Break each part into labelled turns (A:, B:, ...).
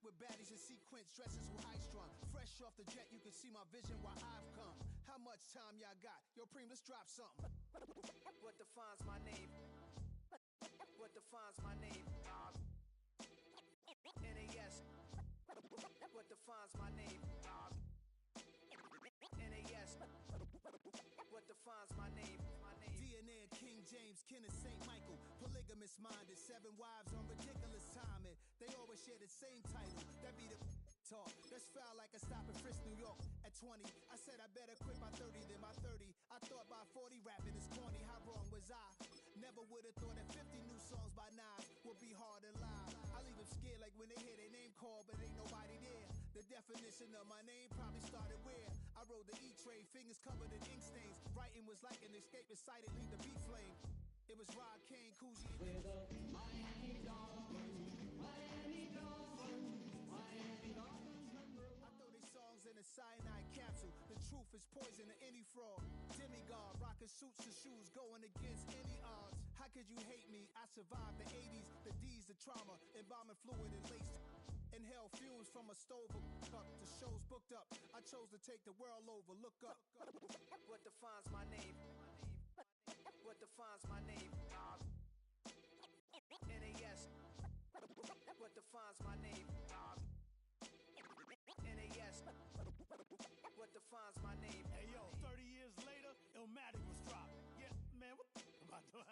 A: with baddies in sequence, dresses with high strung. Fresh off the jet, you can see my vision while I've come. How much time y'all got? Yo, Preem, let's drop something. What defines my name? What defines my name? NAS. What defines my name? NAS. What defines my name? DNA of King James, kin of St. Michael. Polygamous minded, 7 wives on ridiculous timing. They always share the same title. That be the talk. That's foul like a stop in Frisk, New York. At 20, I said I better quit by 30 than by 30. I thought by 40 rapping is corny. How wrong was I? Never would have thought that 50 new songs by Nas would be hard to live. I leave them scared like when they hear their name called, but ain't nobody there. The definition of my name probably started where I rode the E-Trade, fingers covered in ink stains. Writing was like an escape inside it, leave the beat flame. It was Rod Kane, Coogee, and
B: we're the Miami Dolphins, Miami Dolphins, Miami Dolphins.
A: I throw these songs in a cyanide capsule. The truth is poison to any fraud. Demigod, rocking suits and shoes, going against any odds. How could you hate me? I survived the 80s, the D's, the trauma, embalming fluid and laced. Inhale fumes from a stove up to shows booked up. I chose to take the world over. Look up. What defines my name? What defines my name? NAS. What defines my name? NAS. What defines my name?
C: Hey yo, 30 years later, Illmatic was dropped. Yeah, man, what the am I doing?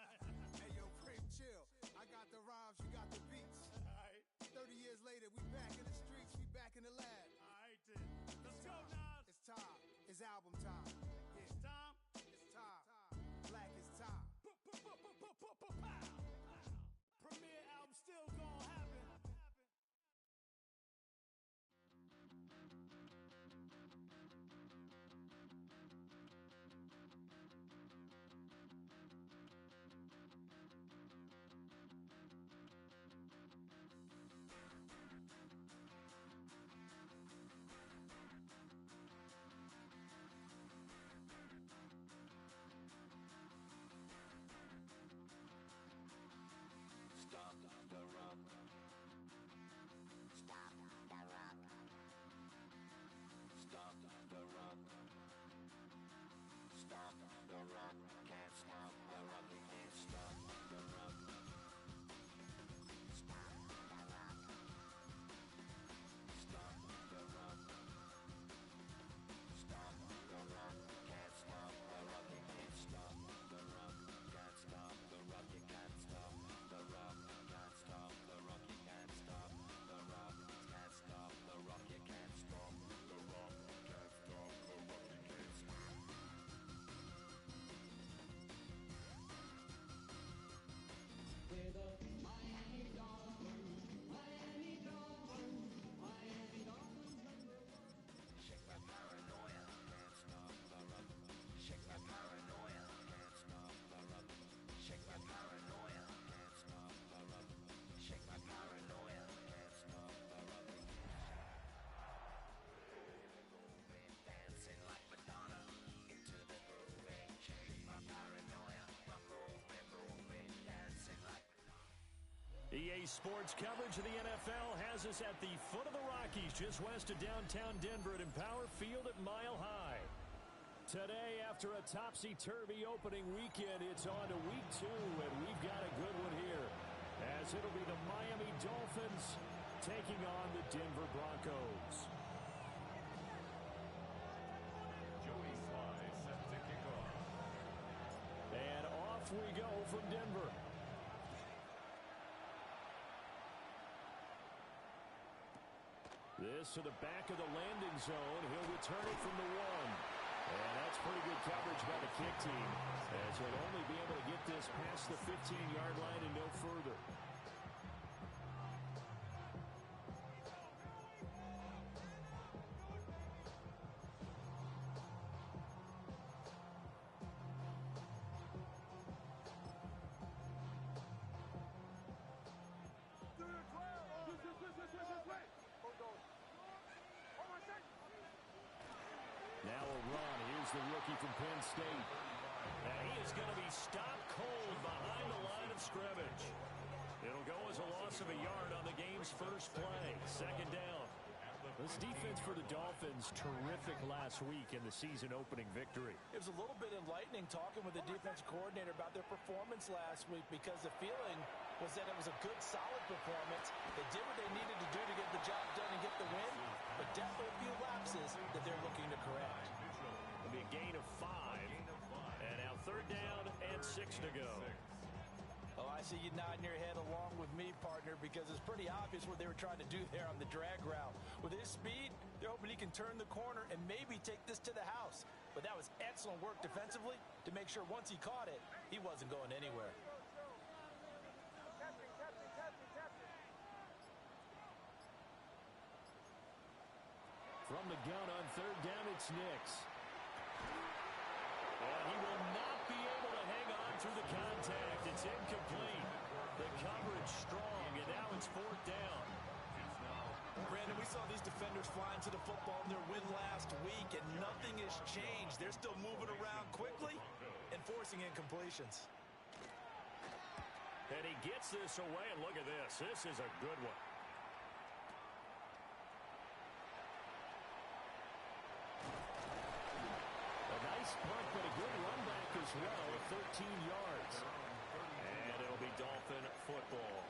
A: Hey yo, Preem, chill. I got the rhymes, you got the beats.
C: Alright.
A: 30 years later, we back in the streets, we back in the lab.
C: Alright then. Let's go, Nas.
A: It's time. It's album time. Yeah.
C: It's time.
A: It's time. Black is time.
C: Pow. Premiere album still gonna happen.
D: Stop the rock. Stop the rock. Stop the rock. Stop the rock. Can't stop the rock. You can't stop the rock. Stop the rock. Stop the rock. Stop the rock. Can't stop the rock. You can't stop the rock. Can't stop the rock. You can't stop the rock. Can't stop the rock. You can't stop the rock. Can't stop the rock. You can't stop the rock. Can't stop the rock. You can't stop.
B: We're the Miami Dolphins, Miami Dolphins, Miami Dolphins.
D: Shake my paranoia. Can't stop the rock. Shake my paranoia. Can't stop the rock. Shake my paranoia. Can't stop the rock. Shake my paranoia. Can't stop the rock. Dancing like Madonna into the groove. Shake my paranoia. Moving, dancing like
E: EA Sports coverage of the NFL has us at the foot of the Rockies, just west of downtown Denver at Empower Field at Mile High. Today, after a topsy-turvy opening weekend, it's on to week 2, and we've got a good one here, as it'll be the Miami Dolphins taking on the Denver Broncos.
F: Joey Sly set to kick off.
E: And off we go from Denver. This to the back of the landing zone. He'll return it from the 1. And that's pretty good coverage by the kick team, as he'll only be able to get this past the 15-yard line and no further. Now a run. Here's the rookie from Penn State. And he is going to be stopped cold behind the line of scrimmage. It'll go as a loss loss of a yard on the game's first play. Second down. This defense for the Dolphins, terrific last week in the season-opening victory.
G: It was a little bit enlightening talking with the defense coordinator about their performance last week because the feeling was that it was a good, solid performance. They did what they needed to do to get the job done and get the win, but definitely a few lapses that they're looking to correct.
E: It'll be a gain of 5, and now third down and 6 to go.
G: Oh, I see you nodding your head along with me, partner, because it's pretty obvious what they were trying to do there on the drag route. With his speed, they're hoping he can turn the corner and maybe take this to the house. But that was excellent work defensively to make sure once he caught it, he wasn't going anywhere.
E: From the gun on third down, it's Nix. And he will not be able to hang on through the contact. It's incomplete. The coverage strong, and now it's fourth down.
G: Brandon, we saw these defenders flying to the football in their win last week, and nothing has changed. They're still moving around quickly and forcing incompletions.
E: And he gets this away, and look at this. This is a good one. A nice punt, but a good run back as well at 13 yards. And it'll be Dolphin football.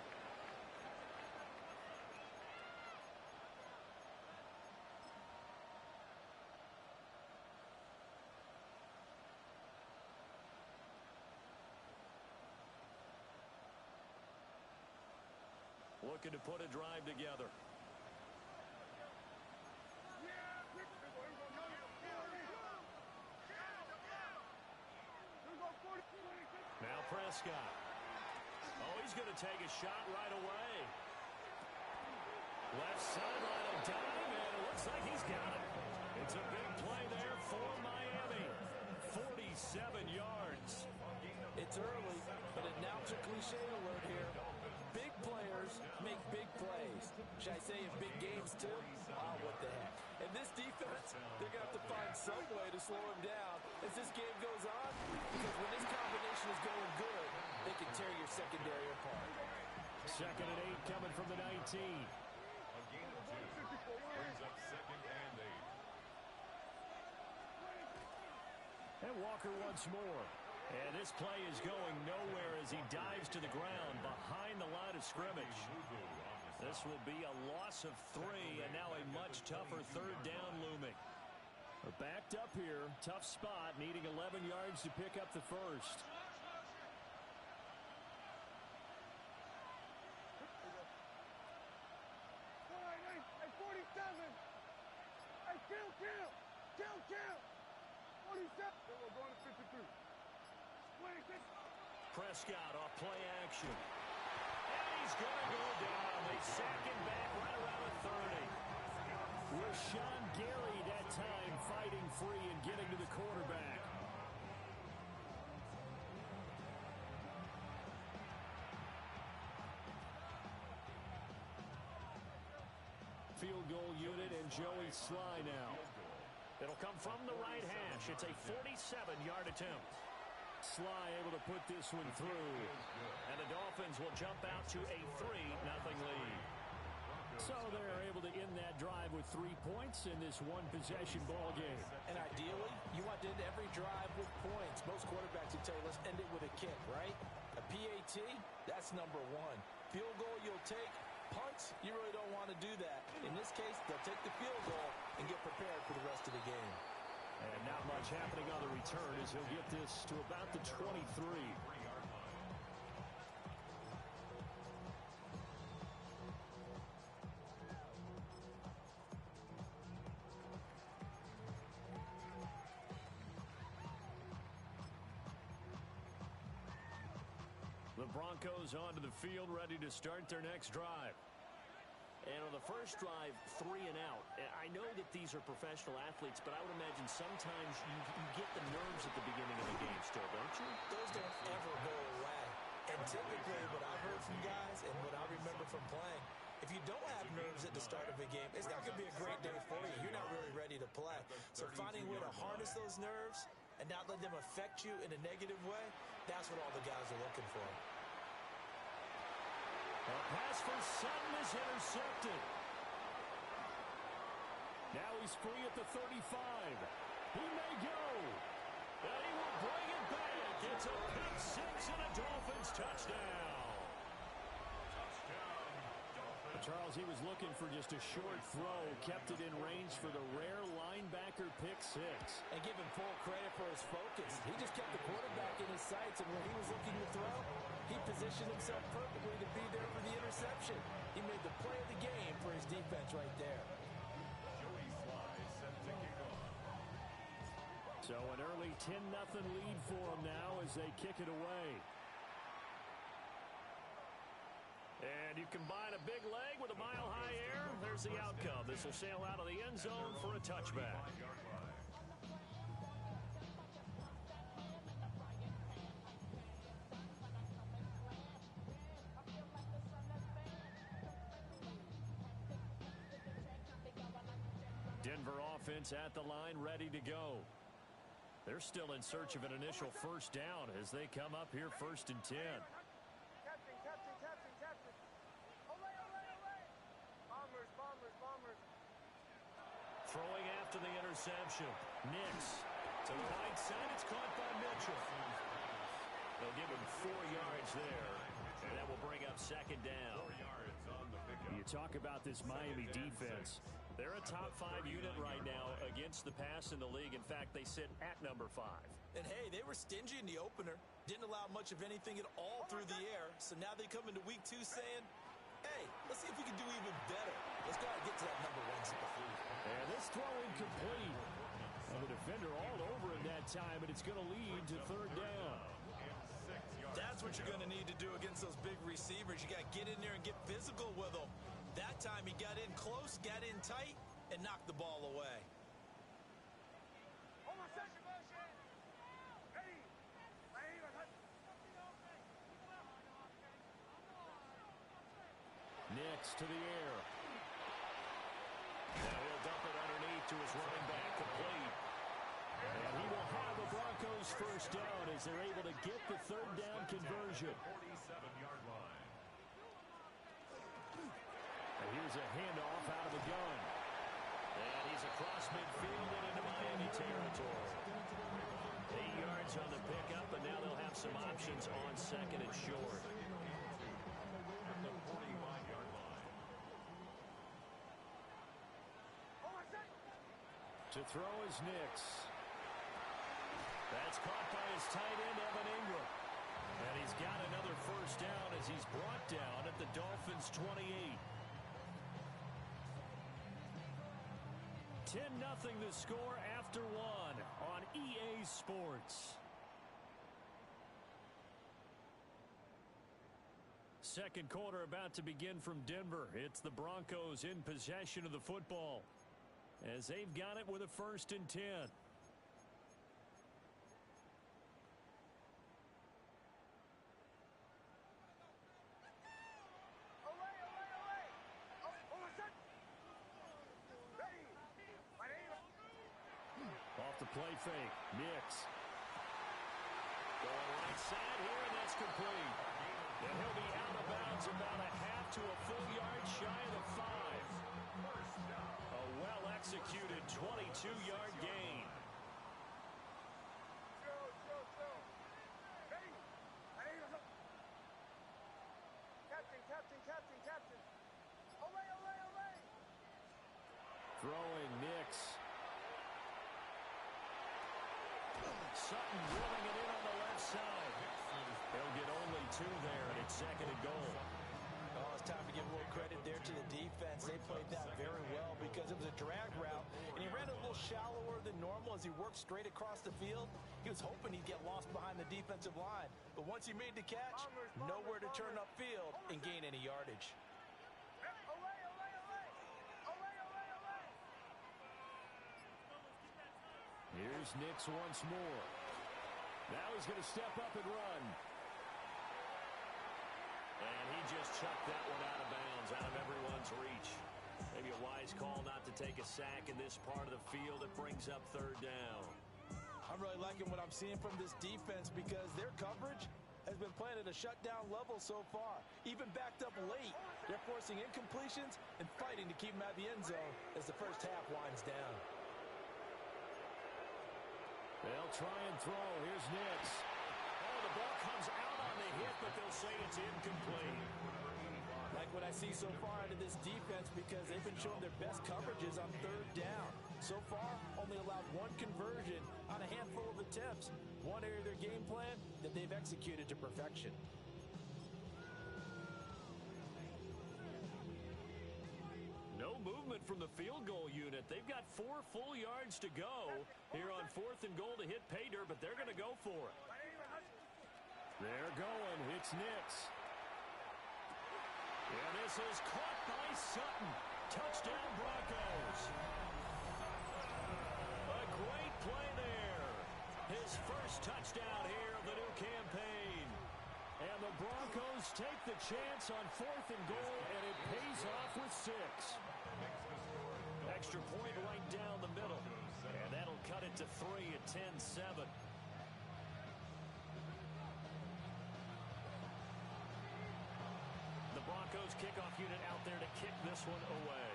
E: Looking to put a drive together. Now Prescott. Oh, he's going to take a shot right away. Left sideline, a dive, and it looks like he's got it. It's a big play there for Miami. 47 yards.
G: It's early, but announcer cliche alert here. Big players make big plays. Should I say in big games too? Oh, what the heck. And this defense, they're going to have to find some way to slow him down as this game goes on, because when this combination is going good, they can tear your secondary apart.
E: Second and 8 coming from the 19.
F: A gain of 2 brings up second and 8.
E: And Walker once more. And this play is going nowhere as he dives to the ground behind the line of scrimmage. This will be a loss of 3, and now a much tougher third down looming. We're backed up here. Tough spot, needing 11 yards to pick up the first.
C: Hey, 47. Hey, kill. 47. We're going to 53. 26.
E: Prescott off play action. And he's going to go down. They sack him back right around the 30. Rashawn Gary that time fighting free and getting to the quarterback. Field goal unit and Joey Sly now. It'll come from the right hash. It's a 47-yard attempt. Sly able to put this one through. And the Dolphins will jump out to a 3-0 lead. So they're able to end that drive with 3 points in this one-possession ball game.
G: And ideally, you want to end every drive with points. Most quarterbacks would tell you, let's end it with a kick, right? A PAT, that's number 1. Field goal you'll take. Punts, you really don't want to do that. In this case, they'll take the field goal and get prepared for the rest of the game.
E: And not much happening on the return as he'll get this to about the 23. The Broncos onto the field, ready to start their next drive. And on the first drive, 3 and out. I know that these are professional athletes, but I would imagine sometimes you get the nerves at the beginning of the game still, don't you?
G: Those don't ever go away. And typically what I've heard from guys and what I remember from playing, if you don't have nerves at the start of a game, it's not going to be a great day for you. You're not really ready to play. So finding a way to harness those nerves and not let them affect you in a negative way, that's what all the guys are looking for.
E: A pass for Sutton is intercepted. Now he's free at the 35. He may go. And he will bring it back. It's a pick six and a Dolphins touchdown. Charles, he was looking for just a short throw, kept it in range for the rare linebacker pick six.
G: And give him full credit for his focus. He just kept the quarterback in his sights, and when he was looking to throw, he positioned himself perfectly to be there for the interception. He made the play of the game for his defense right there.
E: So an early 10-0 lead for them now as they kick it away. And you combine a big leg with a mile-high air, there's the outcome. This will sail out of the end zone for a touchback. Denver offense at the line, ready to go. They're still in search of an initial first down as they come up here 1st and 10. Throwing after the interception. Nix to the right side. It's caught by Mitchell. They'll give him 4 yards there. And that will bring up 2nd down. You talk about this Miami defense. They're a top 5 unit right now against the pass in the league. In fact, they sit at number 5.
G: And hey, they were stingy in the opener. Didn't allow much of anything at all through the air. So now they come into week 2 saying, hey, let's see if we can do even better. Let's go and get to that number 1 spot.
E: And this throw incomplete. And the defender all over him that time, and it's going to lead to 3rd down.
G: That's what you're going to need to do against those big receivers. You got to get in there and get physical with them. That time he got in close, got in tight, and knocked the ball away.
E: Nix to the air. Now he'll dump it underneath to his running back, complete. And he will have the Broncos first down as they're able to get the 3rd down conversion. And here's a handoff out of the gun. And he's across midfield and into Miami territory. 8 yards on the pickup, and now they'll have some options on 2nd and short. To throw is Nix. That's caught by his tight end, Evan Ingram. And he's got another first down as he's brought down at the Dolphins' 28. 10-0 the score after 1 on EA Sports. Second quarter about to begin from Denver. It's the Broncos in possession of the football as they've got it with a 1st and 10. Off the play fake, Nix. Going right side here, and that's complete. And he'll be out of bounds about a half to a full yard shy of the 5. A well-executed 22-yard gain. Throwing Nix. Sutton drilling it in on the left side. They'll get only 2 there, and it's 2nd and goal.
G: Oh, it's time to give more credit there to the defense. They played that very well because it was a drag route, and he ran a little shallower than normal as he worked straight across the field. He was hoping he'd get lost behind the defensive line, but once he made the catch, nowhere to turn upfield and gain any yardage.
E: Here's Nix once more. Now he's going to step up and run. And he just chucked that one out of bounds, out of everyone's reach. Maybe a wise call not to take a sack in this part of the field. It brings up 3rd down.
G: I'm really liking what I'm seeing from this defense because their coverage has been playing at a shutdown level so far. Even backed up late, they're forcing incompletions and fighting to keep him out of the end zone as the first half winds down.
E: They'll try and throw. Here's Nix. Oh, the ball comes out on the hit, but they'll say it's incomplete.
G: Like what I see so far out of this defense, because they've been showing their best coverages on third down. So far, only allowed one conversion on a handful of attempts. One area of their game plan that they've executed to perfection.
E: No movement from the field goal unit. They've got 4 full yards to go here on 4th and goal to hit pay dirt, but they're going to go for it. They're going. It's Nix. And this is caught by Sutton. Touchdown Broncos. A great play there. His first touchdown here of the new campaign. And the Broncos take the chance on 4th and goal, and it pays off with 6. Extra point right down the middle. And that'll cut it to 3 at 10-7. The Broncos kickoff unit out there to kick this one away.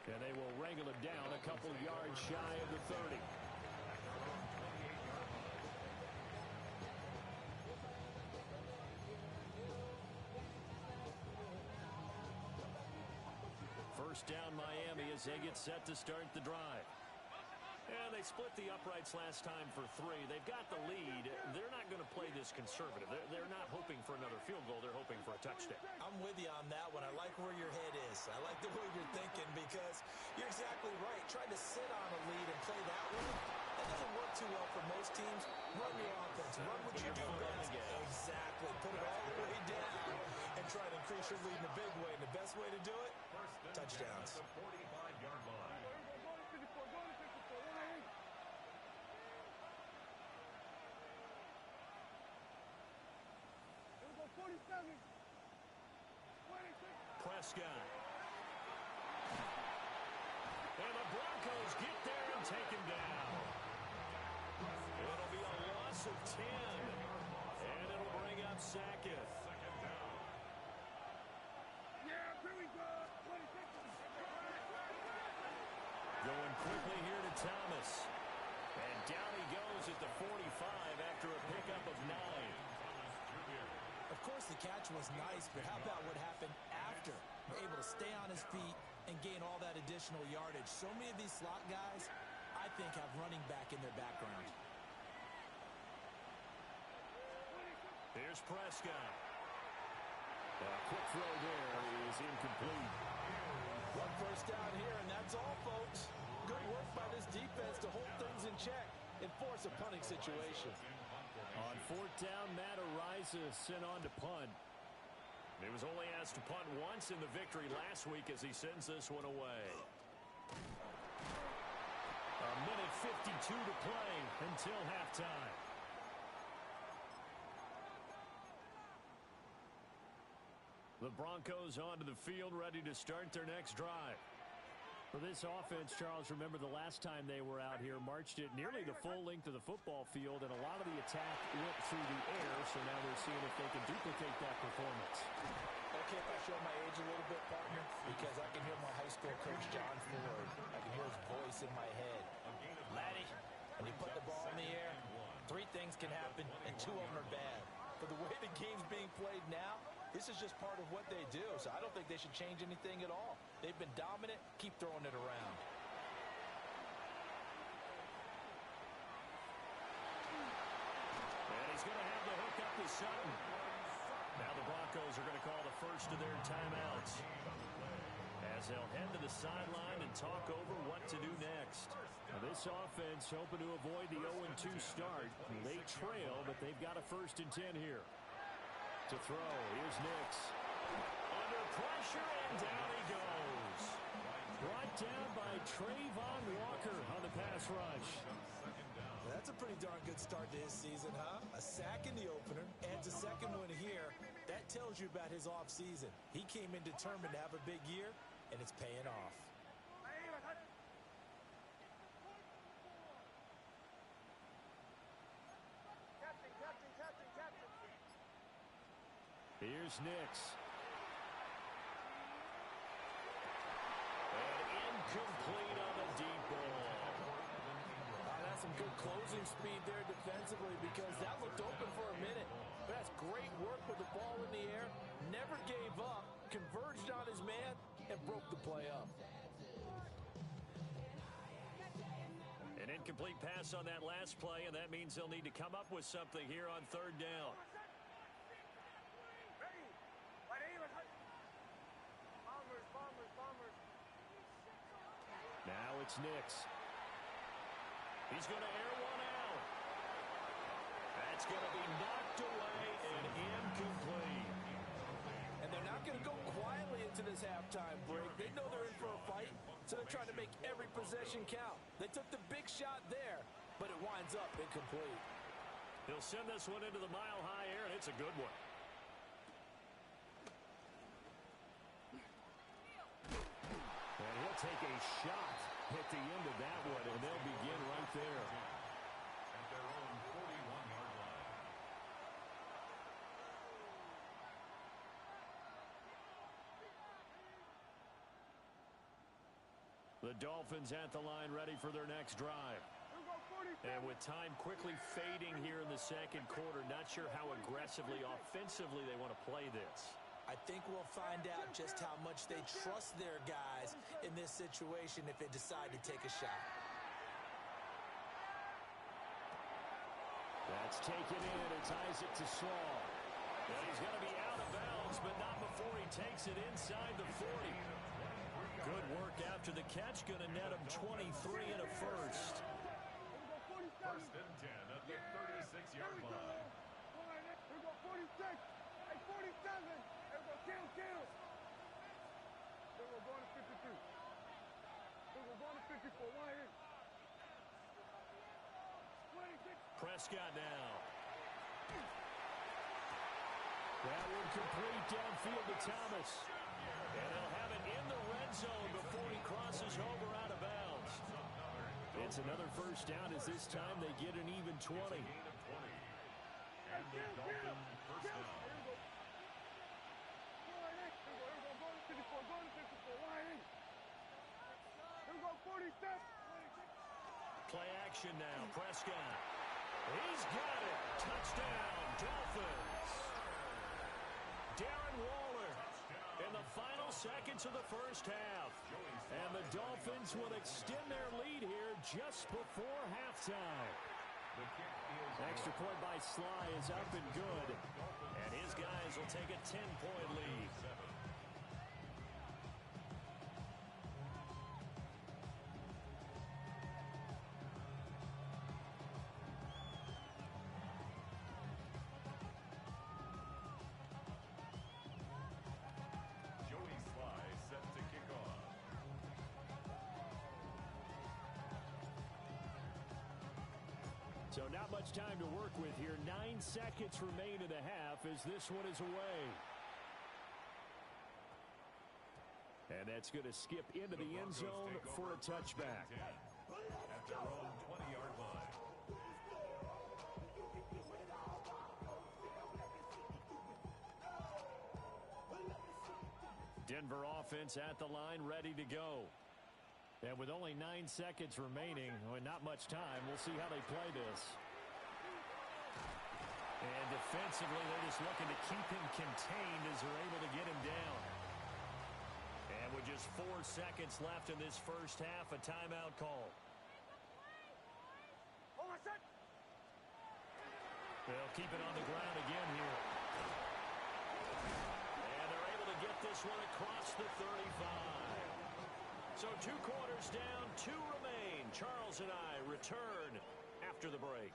E: And they will wrangle it down a couple yards shy of the 30. First down Miami as they get set to start the drive. And they split the uprights last time for 3. They've got the lead. They're not going to play this conservative. They're not hoping for another field goal. They're hoping for a touchdown.
G: I'm with you on that one. I like where your head is. I like the way you're thinking, because you're exactly right. Trying to sit on a lead and play that way, that doesn't work too well for most teams. Run your offense. Run with your defense. Exactly. Put it all the way down and try to increase your lead in a big way. And the best way to do it, touchdowns.
F: 45-yard line.
E: Prescott. And the Broncos get there and take him down. It'll be a loss of 10. And it'll bring up Sackett. Going quickly here to Thomas. And down he goes at the 45 after a pickup of 9.
G: Of course, the catch was nice, but how about what happened after? We're able to stay on his feet and gain all that additional yardage. So many of these slot guys, I think, have running back in their background.
E: Here's Prescott. A quick throw there is incomplete.
G: One first down here, and that's all, folks. Good work by this defense to hold things in check and force a punting situation.
E: On 4th down, Matt Ariza sent on to punt. He was only asked to punt once in the victory last week as he sends this one away. A minute 52 to play until halftime. The Broncos onto the field, ready to start their next drive. For this offense, Charles, remember the last time they were out here, marched it nearly the full length of the football field, and a lot of the attack went through the air, so now they're seeing if they can duplicate that performance.
G: Okay, if I show my age a little bit, partner, because I can hear my high school coach, John Ford. I can hear his voice in my head. Laddie, when you put the ball in the air, 3 things can happen, and 2 of them are bad. For the way the game's being played now, this is just part of what they do, so I don't think they should change anything at all. They've been dominant. Keep throwing it around.
E: And he's going to have the hook up to Sutton. Now the Broncos are going to call the first of their timeouts, as they'll head to the sideline and talk over what to do next. Now this offense hoping to avoid the 0-2 start. They trail, but they've got a 1st and 10 here. To throw, here's Nix. Under pressure, and down he goes. Brought down by Trayvon Walker on the pass rush.
G: That's a pretty darn good start to his season, huh? A sack in the opener, adds a second one here. That tells you about his offseason. He came in determined to have a big year, and it's paying off.
E: Here's Nix. And incomplete on the deep ball.
G: That's some good closing speed there defensively because that looked open for a minute. But that's great work with the ball in the air. Never gave up, converged on his man, and broke the play up.
E: An incomplete pass on that last play, and that means they'll need to come up with something here on third down. Now it's Nix. He's going to air one out. That's going to be knocked away and incomplete.
G: And they're not going to go quietly into this halftime break. They know they're in for a fight, so they're trying to make every possession count. They took the big shot there, but it winds up incomplete.
E: He'll send this one into the mile-high air, and it's a good one. And he'll take a shot at the end of that one, and they'll begin right there.
F: At their own 41-yard line.
E: The Dolphins at the line ready for their next drive. And with time quickly fading here in the second quarter, not sure how aggressively, offensively they want to play this.
G: I think we'll find out just how much they trust their guys in this situation if they decide to take a shot.
E: That's taken in. It's Isaac to Slaw. And he's going to be out of bounds, but not before he takes it inside the 40. Good work after the catch. Going to net him 23 and a first.
F: First and 10 at the 36-yard line.
H: Here we go 46. Hey, 47. Here we go. Kill. Here we go. Going to 52. Here we go. Going to 54. One in. 26.
E: Prescott now. That one complete downfield to Thomas. And they'll have it in the red zone before he crosses over out of bounds. It's another first down as this time they get an even 20.
F: And the Dolphin first down.
E: Play action now. Prescott. He's got it. Touchdown, Dolphins. Darren Waller in the final seconds of the first half. And the Dolphins will extend their lead here just before halftime. Extra point by Sly is up and good. And his guys will take a 10-point lead.
F: Joey Sly set to kick off.
E: So not much time to work with here. 9 seconds remain in the half as this one is away. And that's going to skip into the end zone for a touchback.
F: At their own 20-yard line.
E: Denver offense at the line, ready to go. And with only 9 seconds remaining, well, not much time, we'll see how they play this. And defensively, they're just looking to keep him contained as they're able to get him down. And with just 4 seconds left in this first half, a timeout call. They'll keep it on the ground again here. And they're able to get this one across the 35. So 2 quarters down, 2 remain. Charles and I return after the break.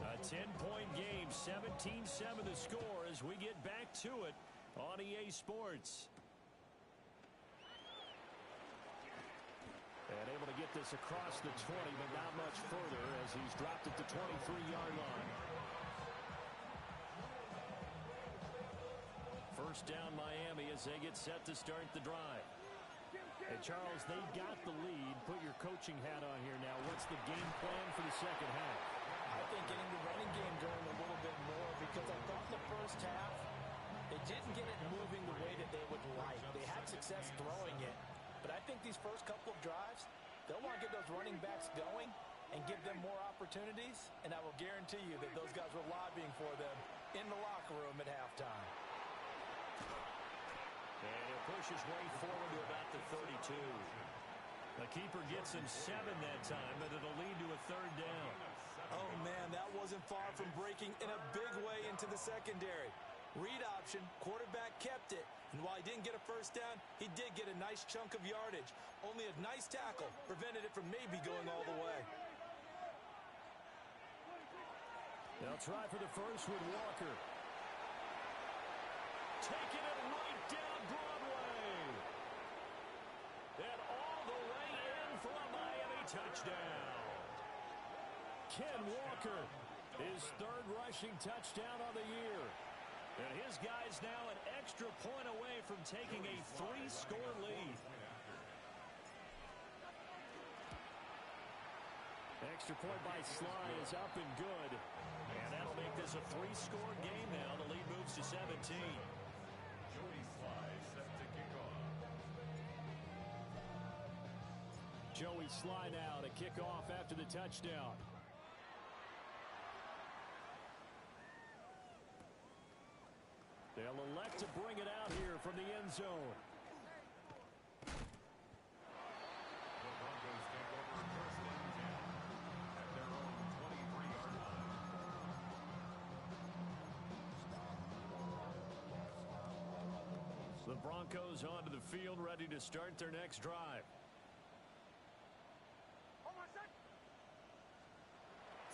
E: A 10-point game, 17-7 the score as we get back to it on EA Sports. And able to get this across the 20, but not much further as he's dropped at the 23-yard line. First down Miami as they get set to start the drive. Hey, Charles, they got the lead. Put your coaching hat on here now. What's the game plan for the second half?
G: I think getting the running game going a little bit more, because I thought in the first half they didn't get it moving the way that they would like. They had success throwing it, but I think these first couple of drives, they'll want to get those running backs going and give them more opportunities, and I will guarantee you that those guys were lobbying for them in the locker room at halftime.
E: And he'll push his way forward to about the 32. The keeper gets him 7 that time, but it'll lead to a third down.
G: Oh, man, that wasn't far from breaking in a big way into the secondary. Read option, quarterback kept it, and while he didn't get a first down, he did get a nice chunk of yardage. Only a nice tackle prevented it from maybe going all the way.
E: They'll try for the first with Walker. Taking it right down Broadway. And all the way in for a Miami touchdown. Ken Walker, his third rushing touchdown on the year. And his guy's now an extra point away from taking a 3-score lead. Extra point by Sly is up and good. And that'll make this a 3-score game now. The lead moves to 17.
F: Joey Sly set to kick off.
E: Joey Sly now to kick off after the touchdown. They'll elect to bring it out here from the end zone.
F: The Broncos take over first and 10 at their own 23-yard line.
E: The Broncos onto the field, ready to start their next drive.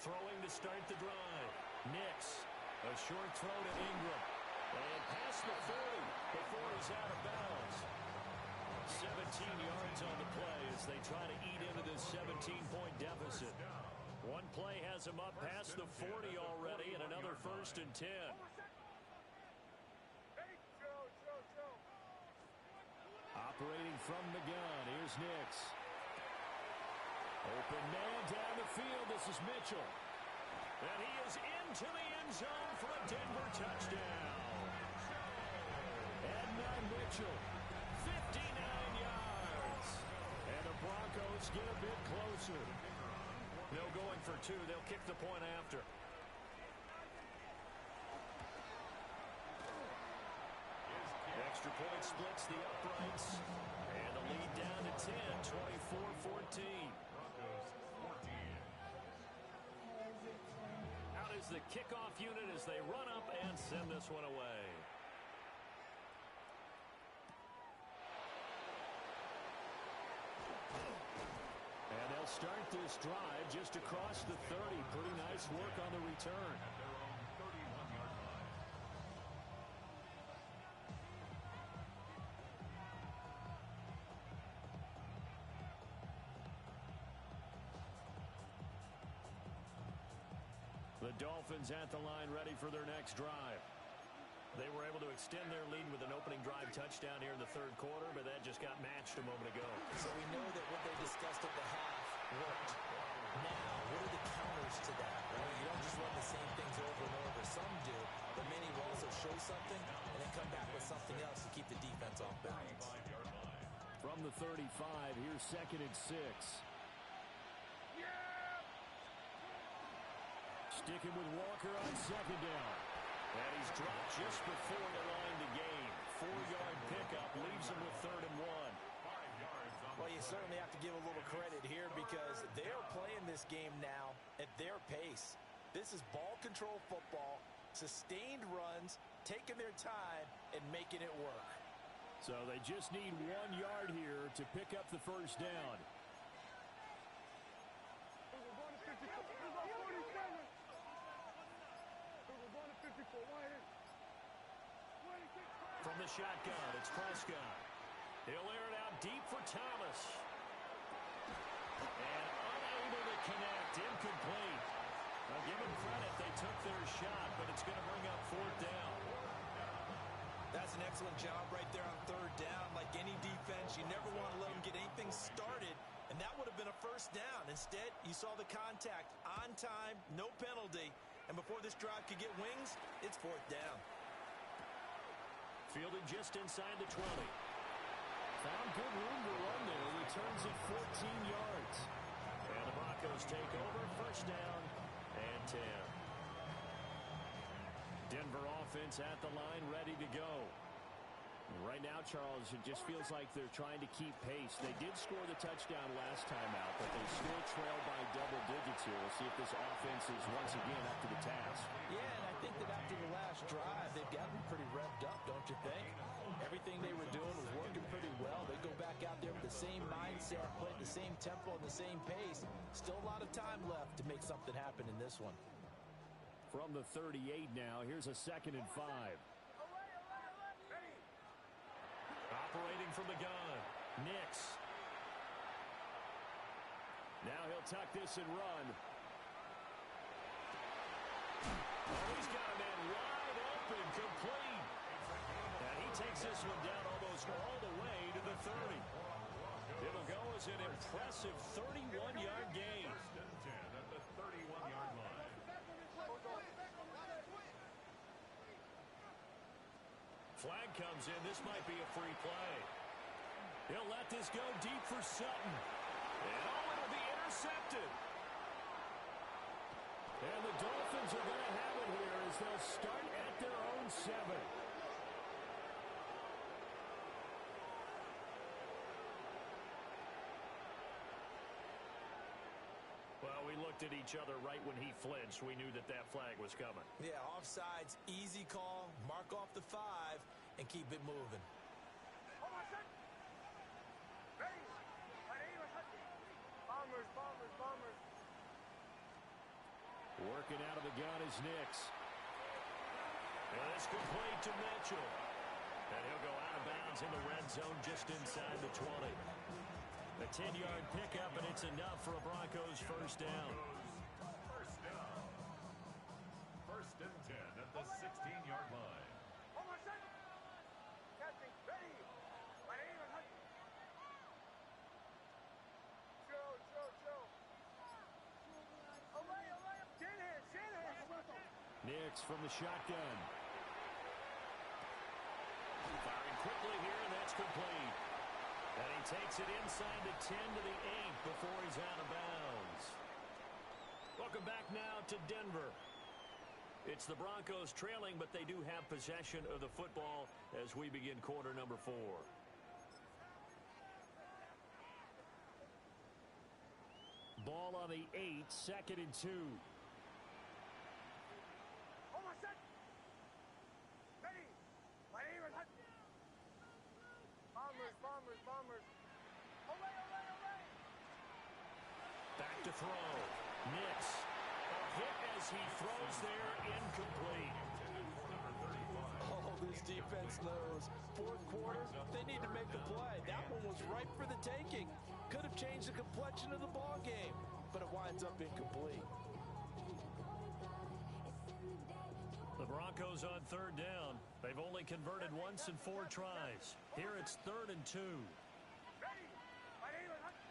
E: Throwing to start the drive. Nix. A short throw to Ingram. And past the 40 before he's out of bounds. 17 yards on the play as they try to eat into this 17-point deficit. One play has him up past the 40 already, and another first and 10. Operating from the gun, here's Nix. Open man down the field, this is Mitchell. And he is into the end zone for a Denver touchdown. Edmund Mitchell, 59 yards. And the Broncos get a bit closer. No going for 2. They'll kick the point after. Extra point splits the uprights. And the lead down to 10, 24-14.
F: Broncos 14.
E: Out is the kickoff unit as they run up and send this one away. And they'll start this drive just across the 30. Pretty nice work on the return.
F: At their own 31-yard line.
E: The Dolphins at the line ready for their next drive. They were able to extend their lead with an opening drive touchdown here in the third quarter, but that just got matched a moment ago.
G: So we know that what they discussed at the half worked. Now, what are the counters to that? Right? You don't just run the same things over and over. Some do, but many will also show something and then come back with something else to keep the defense off balance.
F: 35-yard line.
E: From the 35, here's 2nd and 6. Sticking with Walker on 2nd down. And he's dropped just before the line to gain. 4-yard pickup leaves him with 3rd and 1.
F: 5 yards on
G: Well, you certainly have to give a little credit here because they're playing this game now at their pace. This is ball control football, sustained runs, taking their time, and making it work.
E: So they just need 1 yard here to pick up the first down. From the shotgun, it's Prescott. He'll air it out deep for Thomas. And unable to connect, incomplete. Now give them credit, they took their shot, but it's going to bring up 4th down.
G: That's an excellent job right there on 3rd down. Like any defense, you never want to let them things started, and that would have been a first down. Instead, you saw the contact on time, no penalty, and before this drive could get wings, it's fourth down.
E: Fielded just inside the 20. Found good room to run there. Returns it 14 yards. And the Broncos take over. First down and 10. Denver offense at the line, ready to go. Right now, Charles, it just feels like they're trying to keep pace. They did score the touchdown last time out, but they still trail by double digits here. We'll see if this offense is once again up to the task.
G: Yeah, and I think that after the last drive, they've got them pretty revved up, don't you think? Everything they were doing was working pretty well. They go back out there with the same mindset, playing the same tempo and the same pace. Still a lot of time left to make something happen in this one.
E: From the 38 now, here's a 2nd and 5. Operating from the gun, Nix. Now he'll tuck this and run. Oh, he's got a man wide open, complete. And he takes this one down almost all the way to the 30. It'll go as an impressive 31-yard gain.
F: First and 10 at the 31-yard line.
E: Flag comes in. This might be a free play. He'll let this go deep for Sutton. And it'll be intercepted. And the Dolphins are going to have it here as they'll start at their own 7. Well, we looked at each other right when he flinched. We knew that that flag was coming.
G: Yeah, offsides, easy call, mark off the 5, and keep it moving.
H: Bombers.
E: Working out of the gun is Nix. And it's complete to Mitchell. And he'll go out of bounds in the red zone just inside the 20. A 10-yard pickup, and it's enough for a Broncos first down.
F: First down. First and 10 at the 16-yard line.
H: Catching, ready. My name is Hudson. Joe. Away. Shanahan.
E: Nix from the shotgun. Firing quickly here, and that's complete. And he takes it inside the 10 to the 8 before he's out of bounds. Welcome back now to Denver. It's the Broncos trailing, but they do have possession of the football as we begin quarter number 4. Ball on the 8, 2nd and 2.
H: Ready. My name is Hudson. Bombers. Away.
E: Back to throw. Nix. A hit as he throws there, incomplete.
G: Oh, this defense knows. Fourth quarter, they need to make a play. That one was ripe for the taking. Could have changed the complexion of the ball game, but it winds up incomplete.
E: The Broncos on 3rd down. They've only converted once in 4 tries. Here it's 3rd and 2.
H: Ready. My name is Hudson.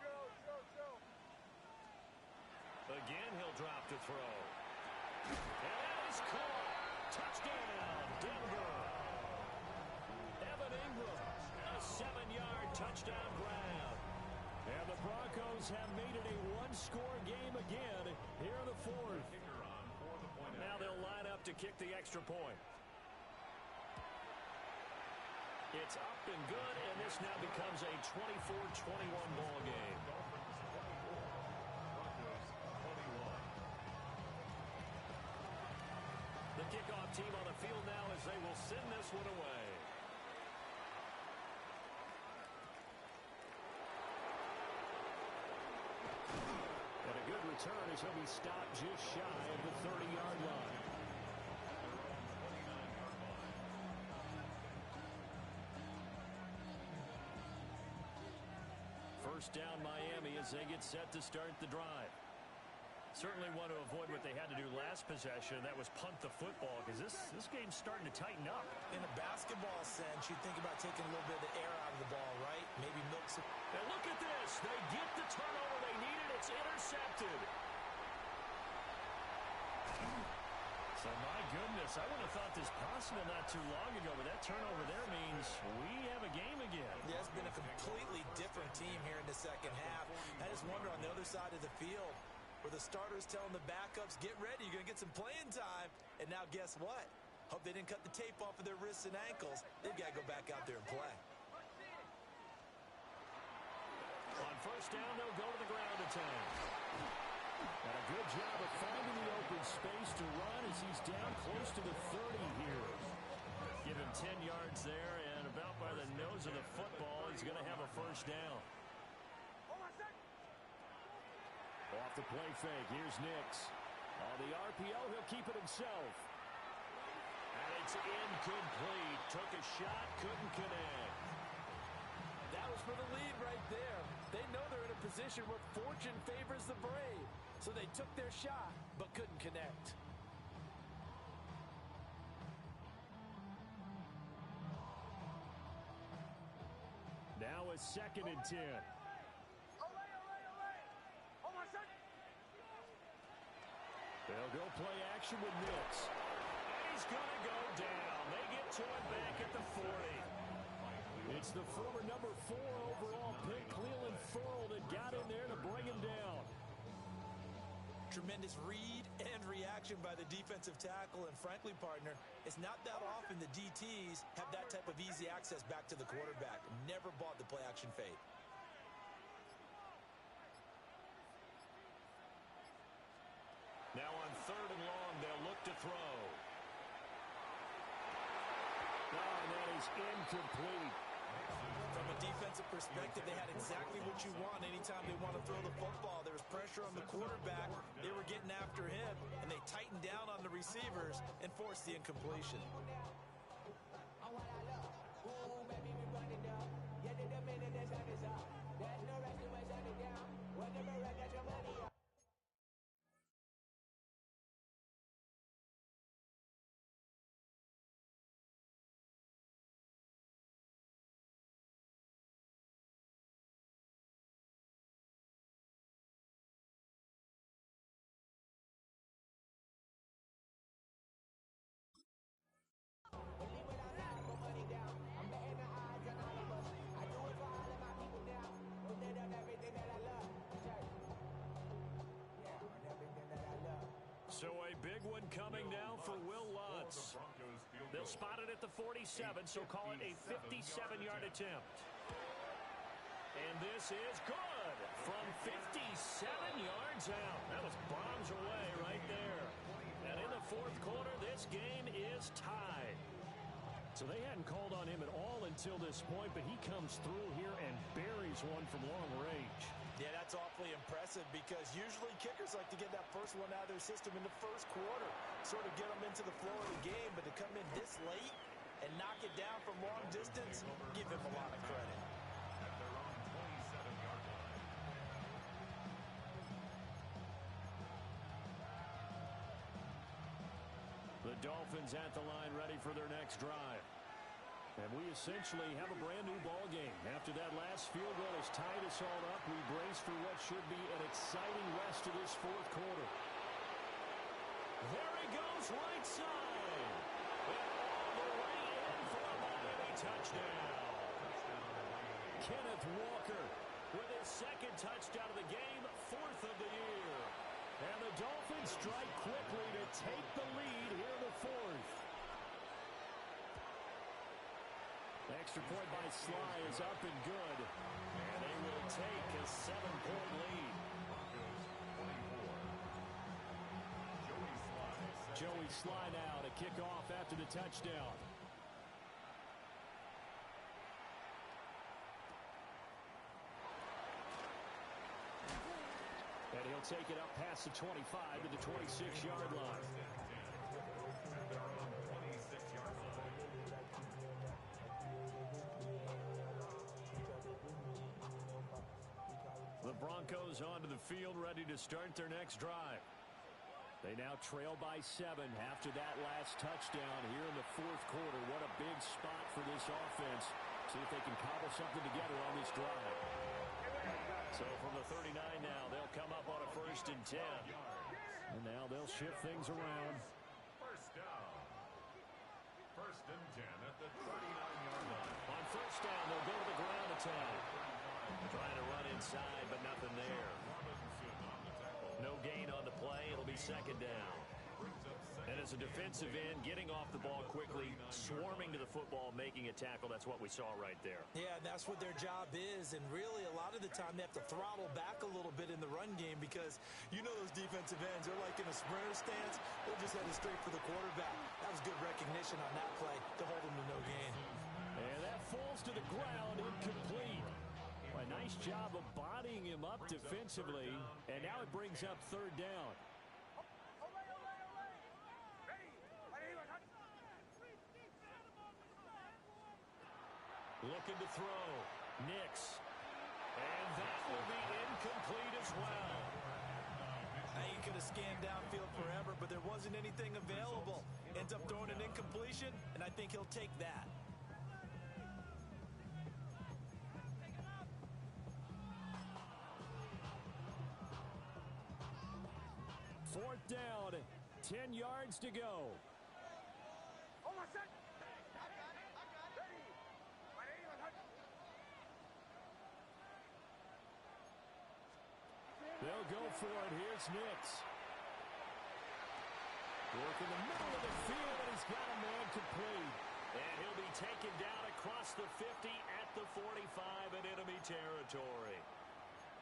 H: Joe.
E: Again, he'll drop to throw. And that is caught. Touchdown, Denver. Evan Ingram, a 7-yard touchdown grab. And the Broncos have made it a one-score game again here in the 4th. Now they'll line up to kick the extra point. It's up and good, and this now becomes a 24-21 ball game. The kickoff team on the field now as they will send this one away. And a good return as he'll be stopped just shy of the 30-yard line. First down Miami as they get set to start the drive. Certainly want to avoid what they had to do last possession. That was punt the football, because this game's starting to tighten up.
G: In a basketball sense, you think about taking a little bit of the air out of the ball, right? Maybe milk some.
E: And look at this. They get the turnover they needed. It's intercepted. So, my goodness, I would have thought this possible not too long ago, but that turnover there means we have a game again.
G: Yeah, it's been a completely different team here in the second half. I just wonder on the other side of the field, where the starters telling the backups, get ready, you're going to get some playing time. And now guess what? Hope they didn't cut the tape off of their wrists and ankles. They've got to go back out there and play.
E: On first down, they'll go to the ground attack. And a good job of finding the open space to run as he's down close to the 30 here. Give him 10 yards there, and about by the nose of the football, he's going to have a first down. Off the play fake, here's Nix. On the RPO, he'll keep it himself. And it's incomplete. Took a shot, couldn't connect.
G: That was for the lead right there. They know they're in a position where fortune favors the brave. So they took their shot, but couldn't connect.
E: Now a 2nd and 10. They'll go play action with Nix. And he's going to go down. They get to it back at the 40. It's the former number 4 overall pick, Cleveland Ferrell, that got in there to bring him down.
G: Tremendous read and reaction by the defensive tackle, and frankly, partner, it's not that often the DTs have that type of easy access back to the quarterback. Never bought the play action fade.
E: Now on 3rd and long, they'll look to throw. And that is incomplete.
G: From a defensive perspective, they had exactly what you want anytime they want to throw the football. There was pressure on the quarterback. They were getting after him, and they tightened down on the receivers and forced the incompletion.
E: So a big one coming now for Will Lutz. They'll spot it at the 47, so call it a 57-yard attempt. And this is good from 57 yards out. That was bombs away right there. And in the 4th quarter, this game is tied. So they hadn't called on him at all until this point, but he comes through here and buries one from long range.
G: Yeah, that's awfully impressive because usually kickers like to get that first one out of their system in the 1st quarter, sort of get them into the flow of the game, but to come in this late and knock it down from long distance, give him a lot of credit.
F: At their own 27-yard line.
E: The Dolphins at the line ready for their next drive. And we essentially have a brand new ball game. After that last field goal has tied us all up, we brace for what should be an exciting rest of this 4th quarter. There he goes, right side. And all the way in for a Miami touchdown. Kenneth Walker with his 2nd touchdown of the game, 4th of the year. And the Dolphins strike quickly to take the lead here in the 4th. Extra point by Sly is up and good. And they will take a 7-point lead. Joey Sly now to kick off after the touchdown. And he'll take it up past the 25 to the 26-yard line. The the Broncos onto the field, ready to start their next drive. They now trail by 7 after that last touchdown here in the fourth quarter. What a big spot for this offense. See if they can cobble something together on this drive. So from the 39 now, they'll come up on a 1st and 10. And now they'll shift things around.
F: First down. 1st and 10 at the 39-yard line.
E: On 1st down, they'll go to the ground attack. Trying to run inside, but nothing there. No gain on the play. It'll be 2nd down. And as a defensive end, getting off the ball quickly, swarming to the football, making a tackle, that's what we saw right there.
G: Yeah, and that's what their job is. And really, a lot of the time, they have to throttle back a little bit in the run game because you know those defensive ends, they're like in a sprinter stance. They're just headed straight for the quarterback. That was good recognition on that play to hold them to no gain.
E: And that falls to the ground, incomplete. A nice job of bodying him up defensively. And now it brings up 3rd down. Looking to throw. Nix. And that will be incomplete as well.
G: Now you could have scanned downfield forever, but there wasn't anything available. Ends up throwing an incompletion, and I think he'll take that.
E: 4th down. 10 yards to go. They'll go for it. Here's Nix. Work in the middle of the field, and he's got a man complete. And he'll be taken down across the 50 at the 45 in enemy territory.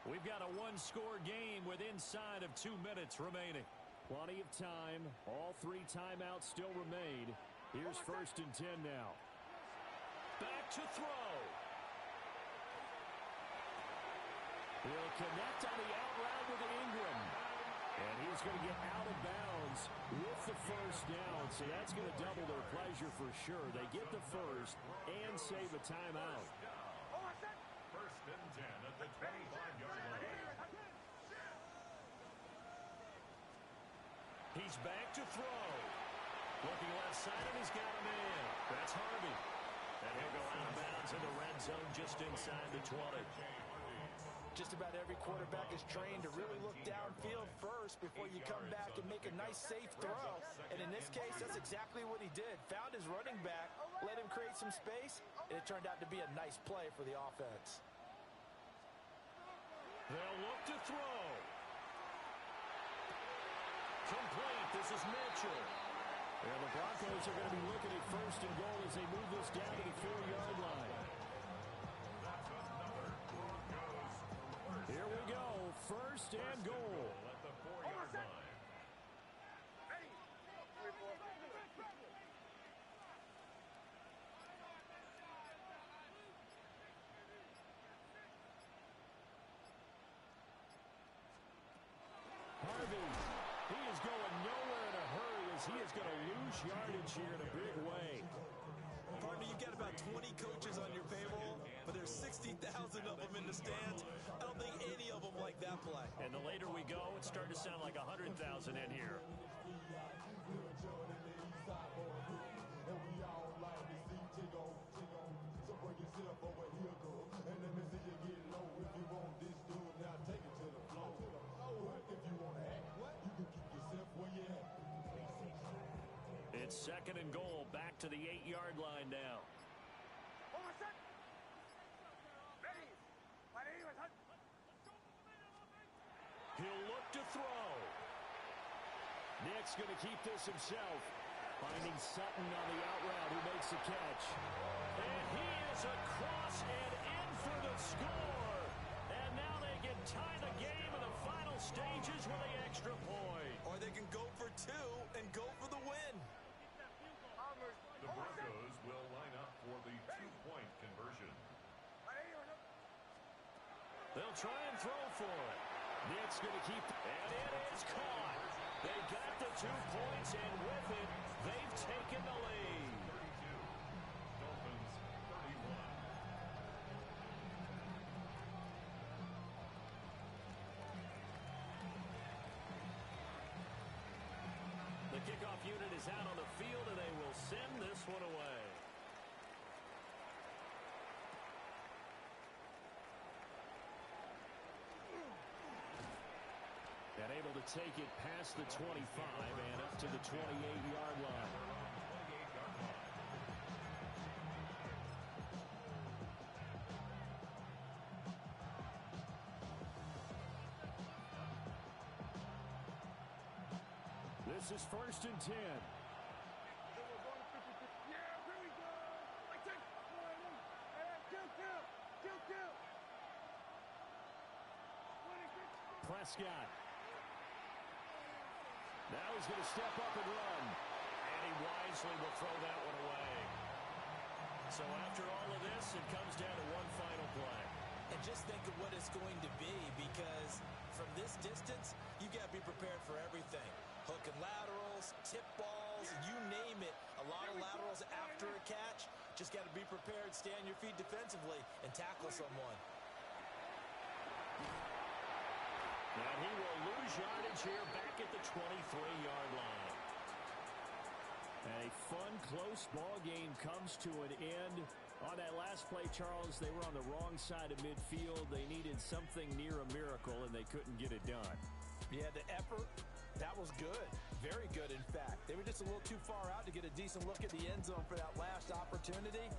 E: We've got a one-score game with inside of 2 minutes remaining. Plenty of time. All 3 timeouts still remain. Here's 1st and 10 now. Back to throw. He'll connect on the out route with Ingram. And he's going to get out of bounds with the 1st down. So that's going to double their pleasure for sure. They get the 1st and save a timeout.
F: 1st and 10 at the 25-yard line.
E: He's back to throw. Looking left side, and he's got a man. That's Harvey. And he'll go out of bounds in the red zone just inside the 20.
G: Just about every quarterback is trained to really look downfield first before you come back and make a nice, safe throw. And in this case, that's exactly what he did. Found his running back, let him create some space, and it turned out to be a nice play for the offense.
E: They'll look to throw. Complete. This is Mitchell. And the Broncos are going to be looking at 1st and goal as they move this down to the 4-yard line. Here we go. 1st and goal.
F: At the 4-yard line.
E: Harvey, he is going nowhere in a hurry as he is going to lose yardage here in a big way.
G: Partner, you've got about 20 coaches on your payroll, but there's 60,000 of them in the stands. I don't think any of them like that play.
E: And the later we go, it's starting to sound like 100,000 in here. It's 2nd and goal, back to the 8-yard line now. He'll look to throw. Nick's going to keep this himself. Finding Sutton on the out route, who makes the catch. And he is across and in for the score. And now they can tie the game in the final stages with the extra point.
G: Or they can go for 2 and go for the win.
F: The Broncos will line up for the 2-point conversion.
E: They'll try and throw for it. Nick's going to keep, and it is caught. They got the 2 points, and with it, they've taken the lead.
F: 32. Dolphins 31.
E: take it past the 25 and up to the 28-yard line. This is 1st and 10. Prescott. Now he's going to step up and run. And he wisely will throw that one away. So after all of this, it comes down to one final play.
G: And just think of what it's going to be, because from this distance, you got to be prepared for everything. Hook and laterals, tip balls, you name it. A lot of laterals after a catch. Just got to be prepared, stay on your feet defensively, and tackle someone.
E: And he will lose yardage here back at the 23-yard line. A fun, close ball game comes to an end. On that last play, Charles, they were on the wrong side of midfield. They needed something near a miracle, and they couldn't get it done.
G: Yeah, the effort, that was good. Very good, in fact. They were just a little too far out to get a decent look at the end zone for that last opportunity.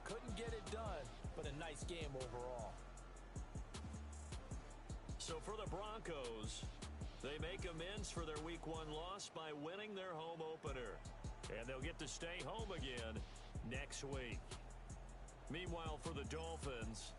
G: Couldn't get it done, but a nice game overall.
E: So for the Broncos, they make amends for their Week 1 loss by winning their home opener. And they'll get to stay home again next week. Meanwhile, for the Dolphins,